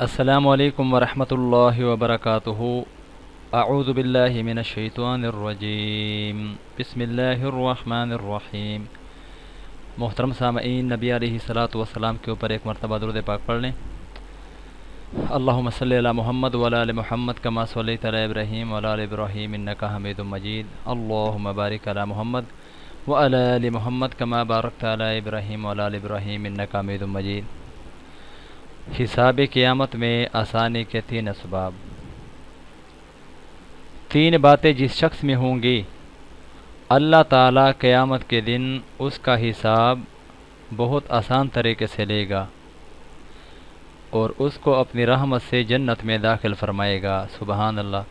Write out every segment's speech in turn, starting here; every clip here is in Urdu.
السلام علیکم ورحمۃ اللہ وبرکاتہ۔ اعوذ باللہ من الشیطان الرجیم، بسم اللہ الرحمن الرحیم۔ محترم سامعین، نبی علیہ الصلاۃ والسلام کے اوپر ایک مرتبہ درود پاک پڑھ لیں۔ اللہم صلی علی محمد وعلی آل محمد کما صلیت علی ابراہیم وعلی آل ابراہیم انک حمید مجید۔ اللہم بارک علی محمد وعلی آل محمد کما بارکت علی ابراہیم وعلی آل ابراہیم انک حمید مجید۔ حساب قیامت میں آسانی کے 3 اسباب۔ 3 باتیں جس شخص میں ہوں گی، اللہ تعالیٰ قیامت کے دن اس کا حساب بہت آسان طریقے سے لے گا اور اس کو اپنی رحمت سے جنت میں داخل فرمائے گا۔ سبحان اللہ۔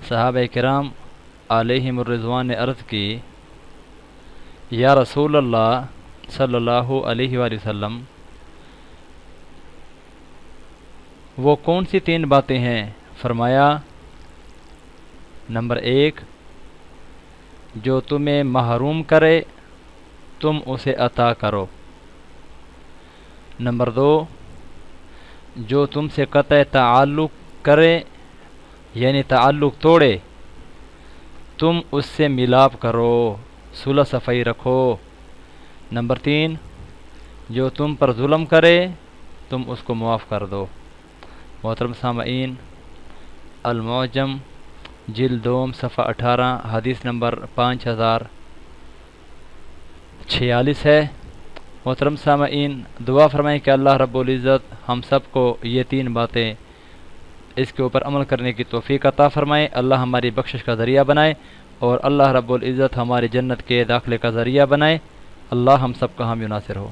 صحابہ کرام علیہم الرضوان نے عرض کی، یا رسول اللہ صلی اللہ علیہ وآلہ وسلم، وہ کون سی 3 باتیں ہیں؟ فرمایا، نمبر 1، جو تمہیں محروم کرے تم اسے عطا کرو۔ نمبر 2، جو تم سے قطع تعلق کرے یعنی تعلق توڑے تم اس سے ملاپ کرو، صلح صفائی رکھو۔ نمبر 3، جو تم پر ظلم کرے تم اس کو معاف کر دو۔ محترم سامعین، المعجم جلد 2 صفحہ 18 حدیث نمبر 5046 ہے۔ محترم سامعین، دعا فرمائیں کہ اللہ رب العزت ہم سب کو یہ 3 باتیں اس کے اوپر عمل کرنے کی توفیق عطا فرمائے، اللہ ہماری بخشش کا ذریعہ بنائے اور اللہ رب العزت ہماری جنت کے داخلے کا ذریعہ بنائے۔ اللہ ہم سب کا حامی و ناصر ہو۔